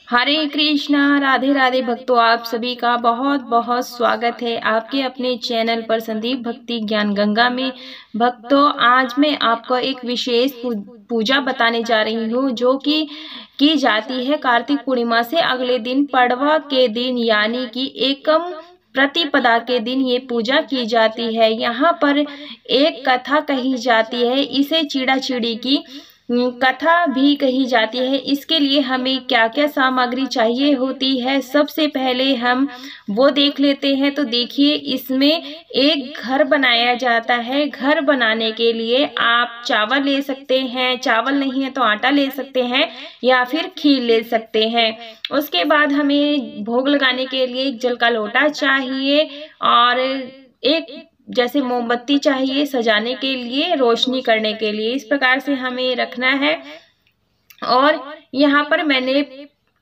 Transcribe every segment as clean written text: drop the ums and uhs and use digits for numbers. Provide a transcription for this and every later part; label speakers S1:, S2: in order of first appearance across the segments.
S1: हरे कृष्णा, राधे राधे भक्तों, आप सभी का बहुत बहुत स्वागत है आपके अपने चैनल पर संदीप भक्ति ज्ञान गंगा में। भक्तों, आज मैं आपको एक विशेष पूजा बताने जा रही हूँ जो कि की जाती है कार्तिक पूर्णिमा से अगले दिन पड़वा के दिन, यानी कि एकम प्रतिपदा के दिन ये पूजा की जाती है। यहाँ पर एक कथा कही जाती है, इसे चीड़ा चिड़ी की कथा भी कही जाती है। इसके लिए हमें क्या क्या सामग्री चाहिए होती है, सबसे पहले हम वो देख लेते हैं। तो देखिए, इसमें एक घर बनाया जाता है। घर बनाने के लिए आप चावल ले सकते हैं, चावल नहीं है तो आटा ले सकते हैं या फिर खीर ले सकते हैं। उसके बाद हमें भोग लगाने के लिए एक जल का लोटा चाहिए और एक जैसे मोमबत्ती चाहिए सजाने के लिए, रोशनी करने के लिए। इस प्रकार से हमें रखना है। और यहाँ पर मैंने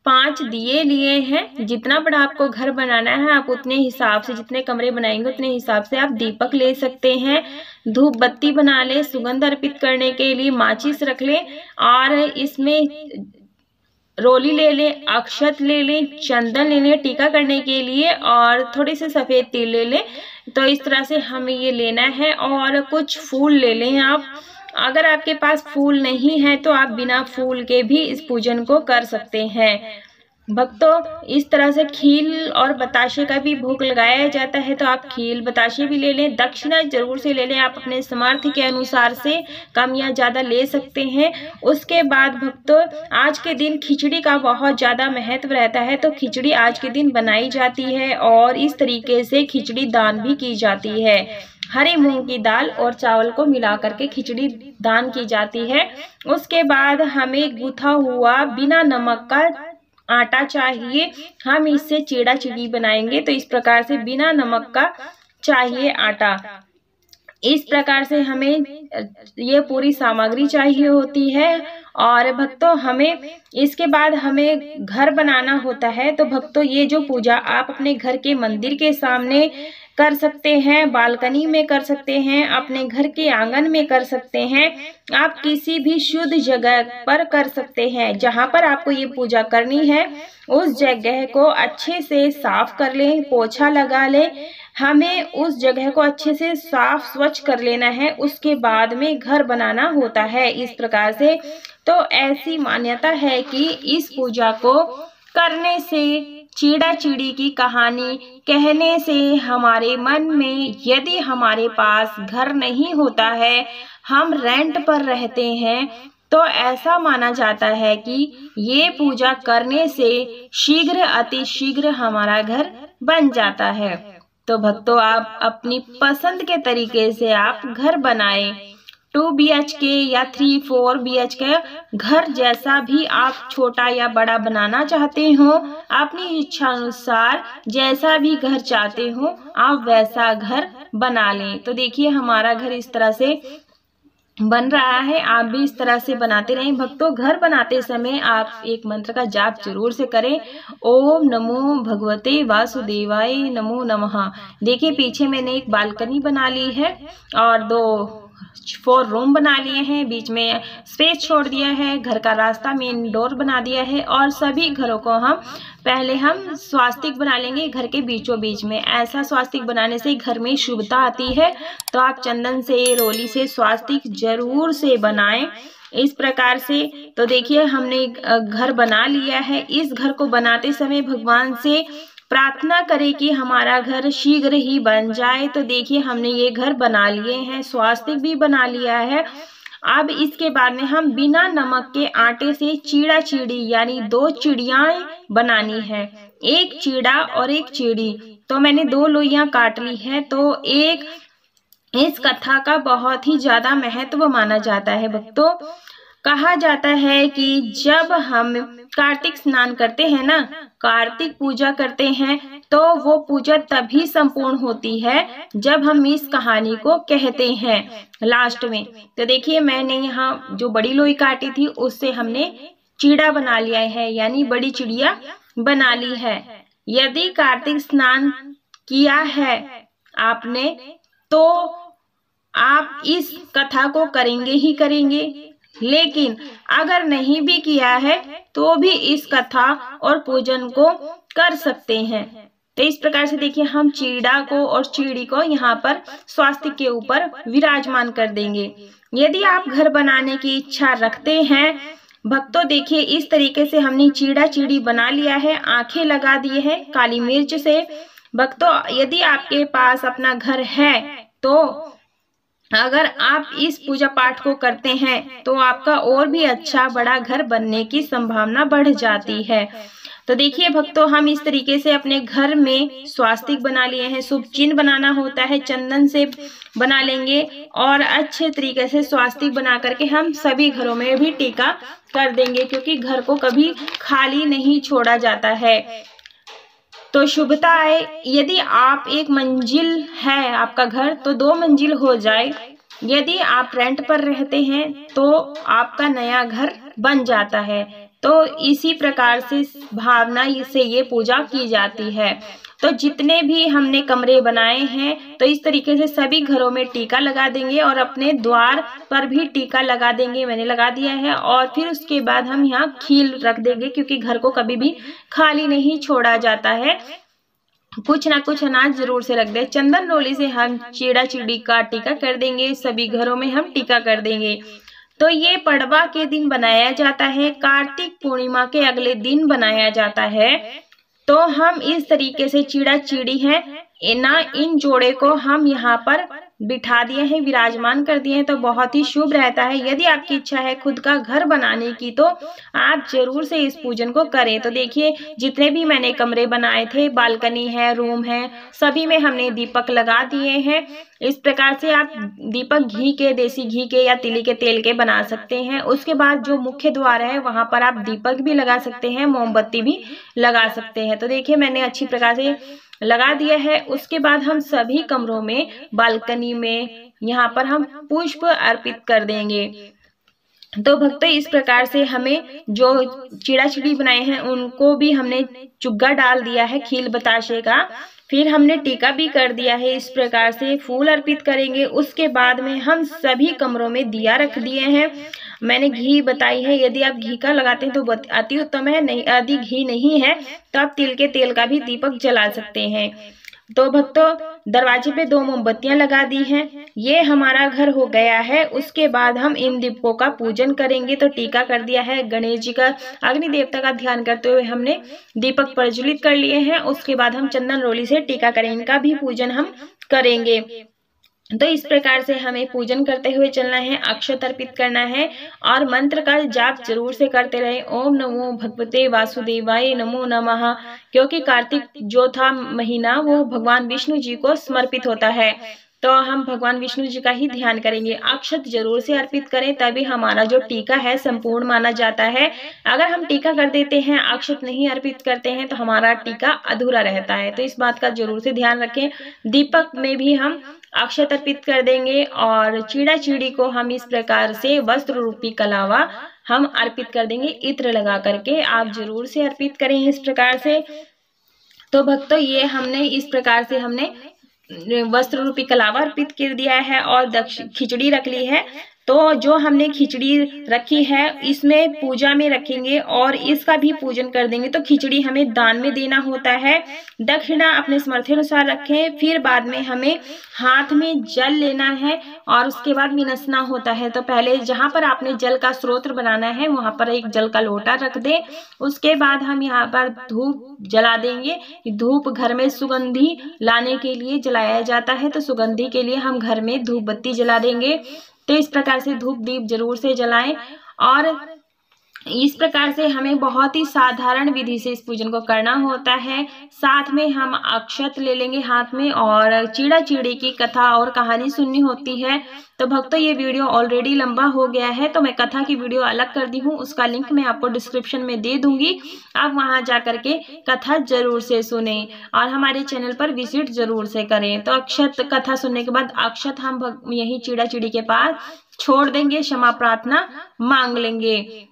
S1: 5 दिए लिए हैं। जितना बड़ा आपको घर बनाना है आप उतने हिसाब से, जितने कमरे बनाएंगे उतने हिसाब से आप दीपक ले सकते हैं। धूप बत्ती बना ले, सुगंध अर्पित करने के लिए माचिस रख ले और इसमें रोली ले लें, अक्षत ले लें, चंदन ले लें टीका करने के लिए और थोड़े से सफ़ेद तिल ले लें। तो इस तरह से हमें ये लेना है और कुछ फूल ले लें आप। अगर आपके पास फूल नहीं है तो आप बिना फूल के भी इस पूजन को कर सकते हैं। भक्तों, इस तरह से खील और बताशे का भी भोग लगाया जाता है, तो आप खील बताशे भी ले लें। दक्षिणा जरूर से ले लें, आप अपने सामर्थ्य के अनुसार से कम या ज़्यादा ले सकते हैं। उसके बाद भक्तों, आज के दिन खिचड़ी का बहुत ज़्यादा महत्व रहता है, तो खिचड़ी आज के दिन बनाई जाती है और इस तरीके से खिचड़ी दान भी की जाती है। हरे मूंग की दाल और चावल को मिला करके खिचड़ी दान की जाती है। उसके बाद हमें गूथा हुआ बिना नमक का आटा चाहिए। हम इससे चीड़ा चिड़ी बनाएंगे, तो इस प्रकार से बिना नमक का चाहिए आटा। इस प्रकार से हमें ये पूरी सामग्री चाहिए होती है। और भक्तों, हमें इसके बाद हमें घर बनाना होता है। तो भक्तों, ये जो पूजा आप अपने घर के मंदिर के सामने कर सकते हैं, बालकनी में कर सकते हैं, अपने घर के आंगन में कर सकते हैं, आप किसी भी शुद्ध जगह पर कर सकते हैं। जहां पर आपको ये पूजा करनी है उस जगह को अच्छे से साफ कर लें, पोछा लगा लें। हमें उस जगह को अच्छे से साफ स्वच्छ कर लेना है, उसके बाद में घर बनाना होता है। इस प्रकार से तो ऐसी मान्यता है कि इस पूजा को करने से, चीड़ा चिड़ी की कहानी कहने से हमारे मन में, यदि हमारे पास घर नहीं होता है, हम रेंट पर रहते हैं, तो ऐसा माना जाता है कि ये पूजा करने से शीघ्र अति शीघ्र हमारा घर बन जाता है। तो भक्तों, आप अपनी पसंद के तरीके से आप घर बनाएं। 2 BHK या 3-4 BHK घर, जैसा भी आप छोटा या बड़ा बनाना चाहते हो, अपनी इच्छा अनुसार जैसा भी घर चाहते हो आप वैसा घर बना लें। तो देखिए, हमारा घर इस तरह से बन रहा है। आप भी इस तरह से बनाते रहें। भक्तों, घर बनाते समय आप एक मंत्र का जाप जरूर से करें। ओम नमो भगवते वासुदेवाय नमो नमः। देखिए, पीछे मैंने एक बालकनी बना ली है और 4 रूम बना लिए हैं, बीच में स्पेस छोड़ दिया है, घर का रास्ता मेन डोर बना दिया है और सभी घरों को पहले हम स्वास्तिक बना लेंगे घर के बीचों बीच में। ऐसा स्वास्तिक बनाने से घर में शुभता आती है, तो आप चंदन से, रोली से स्वास्तिक जरूर से बनाएं इस प्रकार से। तो देखिए, हमने घर बना लिया है। इस घर को बनाते समय भगवान से प्रार्थना करें कि हमारा घर शीघ्र ही बन जाए। तो देखिए, हमने ये घर बना लिए हैं, स्वास्तिक भी बना लिया है। अब इसके बाद में हम बिना नमक के आटे से चीड़ा चिड़ी यानी 2 चिड़ियाएं बनानी है, एक चीड़ा और एक चिड़ी। तो मैंने 2 लोइयां काट ली है। तो एक इस कथा का बहुत ही ज्यादा महत्व माना जाता है। भक्तों, कहा जाता है कि जब हम कार्तिक स्नान करते हैं ना, कार्तिक पूजा करते हैं, तो वो पूजा तभी संपूर्ण होती है जब हम इस कहानी को कहते हैं लास्ट में। तो देखिए, मैंने यहाँ जो बड़ी लोई काटी थी उससे हमने चीड़ा बना लिया है, यानी बड़ी चिड़िया बना ली है। यदि कार्तिक स्नान किया है आपने, तो आप इस कथा को करेंगे ही करेंगे। लेकिन अगर नहीं भी किया है तो भी इस कथा और पूजन को कर सकते हैं। तो इस प्रकार से देखिए हम चीड़ा को और चिड़ी को यहाँ पर स्वास्तिक के ऊपर विराजमान कर देंगे। यदि आप घर बनाने की इच्छा रखते हैं भक्तों, देखिए इस तरीके से हमने चीड़ा चिड़ी बना लिया है, आंखें लगा दिए हैं काली मिर्च से। भक्तों यदि आपके पास अपना घर है तो अगर आप इस पूजा पाठ को करते हैं तो आपका और भी अच्छा बड़ा घर बनने की संभावना बढ़ जाती है। तो देखिए भक्तों हम इस तरीके से अपने घर में स्वास्तिक बना लिए हैं। शुभ चिन्ह बनाना होता है, चंदन से बना लेंगे और अच्छे तरीके से स्वास्तिक बना करके हम सभी घरों में भी टीका कर देंगे, क्योंकि घर को कभी खाली नहीं छोड़ा जाता है। तो शुभता है, यदि आप एक मंजिल है आपका घर तो 2 मंजिल हो जाए। यदि आप रेंट पर रहते हैं तो आपका नया घर बन जाता है। तो इसी प्रकार से भावना से ये पूजा की जाती है। तो जितने भी हमने कमरे बनाए हैं तो इस तरीके से सभी घरों में टीका लगा देंगे और अपने द्वार पर भी टीका लगा देंगे, मैंने लगा दिया है। और फिर उसके बाद हम यहाँ खील रख देंगे, क्योंकि घर को कभी भी खाली नहीं छोड़ा जाता है, कुछ ना कुछ अनाज जरूर से रख दे। चंदन रोली से हम चीड़ा चिड़ी का टीका कर देंगे, सभी घरों में हम टीका कर देंगे। तो ये पड़वा के दिन बनाया जाता है, कार्तिक पूर्णिमा के अगले दिन बनाया जाता है। तो हम इस तरीके से चीड़ा चिड़ी है ना, इन जोड़े को हम यहाँ पर बिठा दिए हैं, विराजमान कर दिए हैं, तो बहुत ही शुभ रहता है। यदि आपकी इच्छा है खुद का घर बनाने की तो आप जरूर से इस पूजन को करें। तो देखिए जितने भी मैंने कमरे बनाए थे, बालकनी है, रूम है, सभी में हमने दीपक लगा दिए हैं। इस प्रकार से आप दीपक घी के, देसी घी के या तिली के तेल के बना सकते हैं। उसके बाद जो मुख्य द्वार है वहां पर आप दीपक भी लगा सकते हैं, मोमबत्ती भी लगा सकते हैं। तो देखिए मैंने अच्छी प्रकार से लगा दिया है। उसके बाद हम सभी कमरों में, बालकनी में, यहाँ पर हम पुष्प अर्पित कर देंगे। तो भक्तों इस प्रकार से हमें जो चिड़ा चिड़ी बनाए हैं उनको भी हमने चुग्गा डाल दिया है खील बताशे का, फिर हमने टीका भी कर दिया है। इस प्रकार से फूल अर्पित करेंगे। उसके बाद में हम सभी कमरों में दिया रख दिए हैं। मैंने घी बताई है, यदि आप घी का लगाते हैं तो अति उत्तम है, नहीं यदि घी नहीं है तो आप तिल के तेल का भी दीपक जला सकते हैं। तो भक्तों दरवाजे पे 2 मोमबत्तियां लगा दी हैं, ये हमारा घर हो गया है। उसके बाद हम इन दीपकों का पूजन करेंगे। तो टीका कर दिया है, गणेश जी का, अग्नि देवता का ध्यान करते हुए हमने दीपक प्रज्वलित कर लिए हैं। उसके बाद हम चंदन रोली से टीका करेंगे, इनका भी पूजन हम करेंगे। तो इस प्रकार से हमें पूजन करते हुए चलना है, अक्षत अर्पित करना है और मंत्र का जाप जरूर से करते रहे। ओम नमो भगवते वासुदेवाय नमो नमः, क्योंकि कार्तिक जो था महीना वो भगवान विष्णु जी को समर्पित होता है। तो हम भगवान विष्णु जी का ही ध्यान करेंगे। अक्षत जरूर से अर्पित करें, तभी हमारा जो टीका है संपूर्ण माना जाता है। अगर हम टीका कर देते हैं, अक्षत नहीं अर्पित करते हैं तो हमारा टीका अधूरा रहता है। तो इस बात का जरूर से ध्यान रखें। दीपक में भी हम अक्षत अर्पित कर देंगे और चीड़ा चिड़ी को हम इस प्रकार से वस्त्र रूपी कलावा हम अर्पित कर देंगे, इत्र लगा करके। आप जरूर से अर्पित करें इस प्रकार से। तो भक्तों ये हमने इस प्रकार से हमने वस्त्र रूपी कलावा अर्पित कर दिया है और खिचड़ी रख ली है। तो जो हमने खिचड़ी रखी है इसमें पूजा में रखेंगे और इसका भी पूजन कर देंगे। तो खिचड़ी हमें दान में देना होता है, दक्षिणा अपने सामर्थ्य अनुसार रखें। फिर बाद में हमें हाथ में जल लेना है और उसके बाद मिनसना होता है। तो पहले जहां पर आपने जल का स्रोत बनाना है वहां पर एक जल का लोटा रख दें। उसके बाद हम यहाँ पर धूप जला देंगे। धूप घर में सुगंधी लाने के लिए जलाया जाता है, तो सुगंधी के लिए हम घर में धूप बत्ती जला देंगे। तो इस प्रकार से धूप दीप जरूर से जलाएं और इस प्रकार से हमें बहुत ही साधारण विधि से इस पूजन को करना होता है। साथ में हम अक्षत ले लेंगे हाथ में और चीड़ा चिड़ी की कथा और कहानी सुननी होती है। तो भक्तों ये वीडियो ऑलरेडी लंबा हो गया है, तो मैं कथा की वीडियो अलग कर दी हूँ, उसका लिंक मैं आपको डिस्क्रिप्शन में दे दूंगी। आप वहां जा करके कथा जरूर से सुने और हमारे चैनल पर विजिट जरूर से करें। तो अक्षत कथा सुनने के बाद अक्षत हम यही चीड़ा चिड़ी के पास छोड़ देंगे, क्षमा प्रार्थना मांग लेंगे।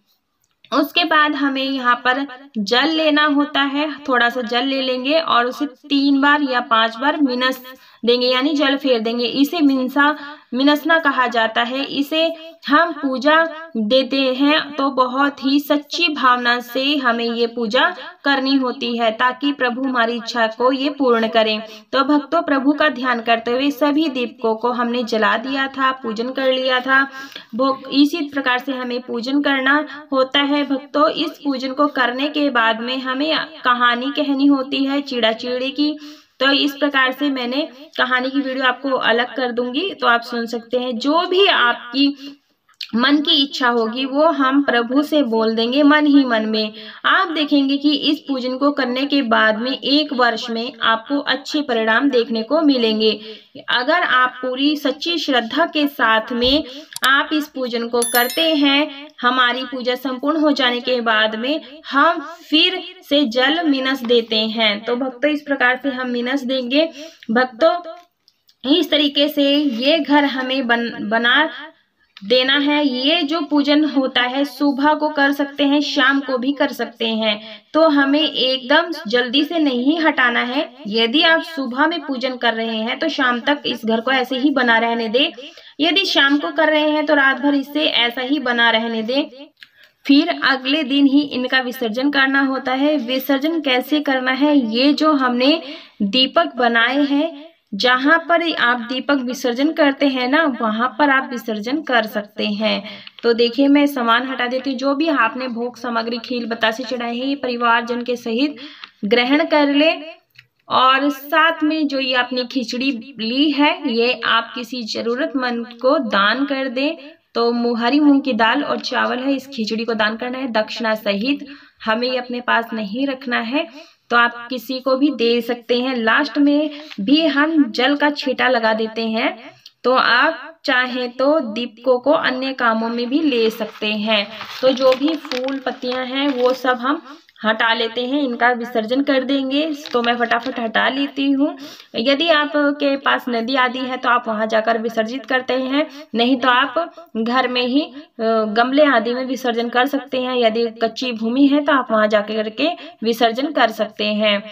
S1: उसके बाद हमें यहाँ पर जल लेना होता है, थोड़ा सा जल ले लेंगे और उसे 3 बार या 5 बार मिनस देंगे, यानी जल फेर देंगे। इसे मिनसा मिनसना कहा जाता है। इसे हम पूजा देते हैं तो बहुत ही सच्ची भावना से हमें ये पूजा करनी होती है ताकि प्रभु हमारी इच्छा को ये पूर्ण करें। तो भक्तों, प्रभु का ध्यान करते हुए सभी दीपकों को हमने जला दिया था, पूजन कर लिया था। इसी प्रकार से हमें पूजन करना होता है भक्तों। इस पूजन को करने के बाद में हमें कहानी कहनी होती है चीड़ा चीड़ी की। तो इस प्रकार से मैंने कहानी की वीडियो आपको अलग कर दूंगी, तो आप सुन सकते हैं। जो भी आपकी मन की इच्छा होगी वो हम प्रभु से बोल देंगे मन ही मन में। आप देखेंगे कि इस पूजन को करने के बाद में 1 वर्ष में आपको अच्छे परिणाम देखने को मिलेंगे। अगर आप पूरी सच्ची श्रद्धा के साथ में आप इस पूजन को करते हैं, हमारी पूजा संपूर्ण हो जाने के बाद में हम फिर से जल मिनस देते हैं। तो भक्तों, इस प्रकार से हम मिनस देंगे। भक्तों, इस तरीके से ये घर हमें बना देना है। ये जो पूजन होता है सुबह को कर सकते हैं, शाम को भी कर सकते हैं। तो हमें एकदम जल्दी से नहीं हटाना है। यदि आप सुबह में पूजन कर रहे हैं तो शाम तक इस घर को ऐसे ही बना रहने दें। यदि शाम को कर रहे हैं तो रात भर इसे ऐसा ही बना रहने दें। फिर अगले दिन ही इनका विसर्जन करना होता है। विसर्जन कैसे करना है, ये जो हमने दीपक बनाए हैं, जहां पर आप दीपक विसर्जन करते हैं ना, वहां पर आप विसर्जन कर सकते हैं। तो देखिए, मैं सामान हटा देती हूँ। जो भी आपने भोग सामग्री खील बतासे चढ़ाए हैं, ये परिवारजन के सहित ग्रहण कर ले। और साथ में जो ये आपने खिचड़ी ली है, ये आप किसी जरूरतमंद को दान कर दें। तो हरी मूंग की दाल और चावल है, इस खिचड़ी को दान करना है दक्षिणा सहित। हमें ये अपने पास नहीं रखना है, तो आप किसी को भी दे सकते हैं। लास्ट में भी हम जल का छींटा लगा देते हैं। तो आप चाहे तो दीपकों को अन्य कामों में भी ले सकते हैं। तो जो भी फूल पत्तियां हैं वो सब हम हटा लेते हैं, इनका विसर्जन कर देंगे। तो मैं फटाफट हटा लेती हूँ। यदि आपके पास नदी आदि है तो आप वहां जाकर विसर्जित करते हैं, नहीं तो आप घर में ही गमले आदि में विसर्जन कर सकते हैं। यदि कच्ची भूमि है तो आप वहां जाकर के विसर्जन कर सकते हैं।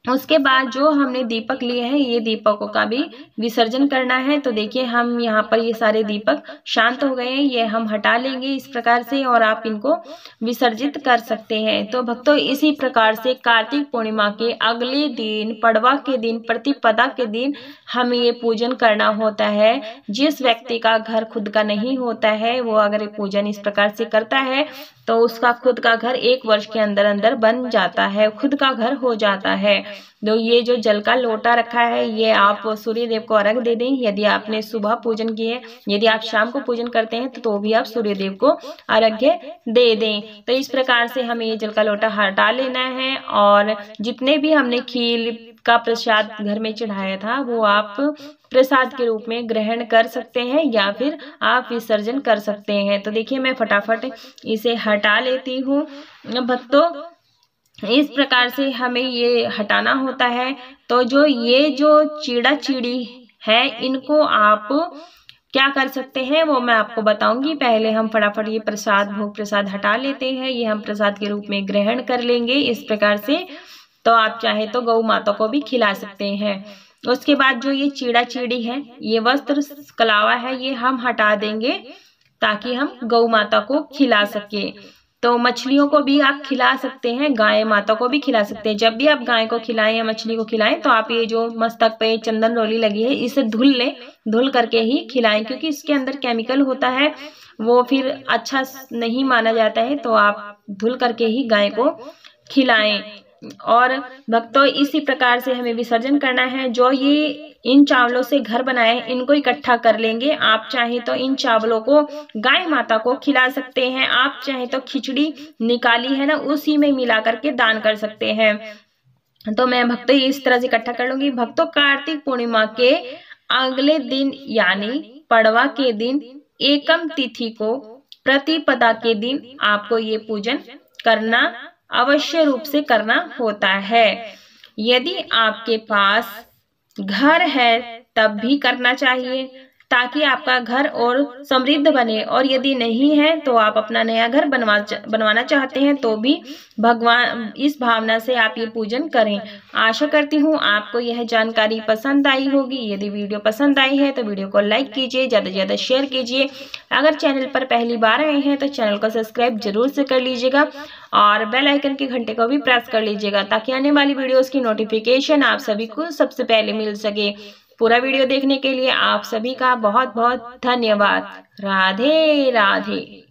S1: उसके बाद जो हमने दीपक लिए हैं, ये दीपकों का भी विसर्जन करना है। तो देखिए, हम यहाँ पर ये सारे दीपक शांत हो गए हैं, ये हम हटा लेंगे इस प्रकार से, और आप इनको विसर्जित कर सकते हैं। तो भक्तों, इसी प्रकार से कार्तिक पूर्णिमा के अगले दिन, पड़वा के दिन, प्रतिपदा के दिन हमें ये पूजन करना होता है। जिस व्यक्ति का घर खुद का नहीं होता है, वो अगर पूजन इस प्रकार से करता है तो उसका खुद का घर 1 वर्ष के अंदर अंदर बन जाता है, खुद का घर हो जाता है। तो ये जो जल का लोटा रखा है, ये आप सूर्य देव को अर्घ दे दें। यदि आपने सुबह पूजन किए है, यदि आप शाम को पूजन करते हैं तो भी आप सूर्य देव को अर्घ्य दे दें। तो इस प्रकार से हमें ये जल का लोटा हटा लेना है। और जितने भी हमने खीर का प्रसाद घर में चढ़ाया था, वो आप प्रसाद के रूप में ग्रहण कर सकते हैं या फिर आप विसर्जन कर सकते हैं। तो देखिए, मैं फटाफट इसे हटा लेती हूँ। भक्तों, इस प्रकार से हमें ये हटाना होता है। तो ये जो चीड़ा चीड़ी है, इनको आप क्या कर सकते हैं वो मैं आपको बताऊंगी। पहले हम फटाफट ये भोग प्रसाद हटा लेते हैं। ये हम प्रसाद के रूप में ग्रहण कर लेंगे इस प्रकार से। तो आप चाहे तो गौ माता को भी खिला सकते हैं। उसके बाद जो ये चीड़ा चीड़ी है, ये वस्त्र कलावा है, ये हम हटा देंगे ताकि हम गौ माता को खिला सके। तो मछलियों को भी आप खिला सकते हैं, गाय माता को भी खिला सकते हैं। जब भी आप गाय को खिलाएं या मछली को खिलाएं तो आप ये जो मस्तक पे चंदन रोली लगी है, इसे धुल लें, धुल करके ही खिलाएं, क्योंकि इसके अंदर केमिकल होता है, वो फिर अच्छा नहीं माना जाता है। तो आप धुल करके ही गाय को खिलाएं। और भक्तों, इसी प्रकार से हमें विसर्जन करना है। जो ये इन चावलों से घर बनाए हैं, इनको इकट्ठा कर लेंगे। आप चाहे तो इन चावलों को गाय माता को खिला सकते हैं, आप चाहे तो खिचड़ी निकाली है ना, उसी में मिला करके दान कर सकते हैं। तो मैं भक्तों इस तरह से इकट्ठा कर लूंगी। भक्तों, कार्तिक पूर्णिमा के अगले दिन यानी पड़वा के दिन, एकम तिथि को, प्रतिपदा के दिन आपको ये पूजन करना अवश्य रूप से करना होता है। यदि आपके पास घर है तब भी करना चाहिए, ताकि आपका घर और समृद्ध बने। और यदि नहीं है तो आप अपना नया घर बनवाना चाहते हैं तो भी भगवान इस भावना से आप ये पूजन करें। आशा करती हूँ आपको यह जानकारी पसंद आई होगी। यदि वीडियो पसंद आई है तो वीडियो को लाइक कीजिए, ज़्यादा से ज़्यादा शेयर कीजिए। अगर चैनल पर पहली बार आए हैं तो चैनल को सब्सक्राइब जरूर से कर लीजिएगा और बेल आइकन के घंटे को भी प्रेस कर लीजिएगा ताकि आने वाली वीडियोस की नोटिफिकेशन आप सभी को सबसे पहले मिल सके। पूरा वीडियो देखने के लिए आप सभी का बहुत बहुत धन्यवाद। राधे राधे।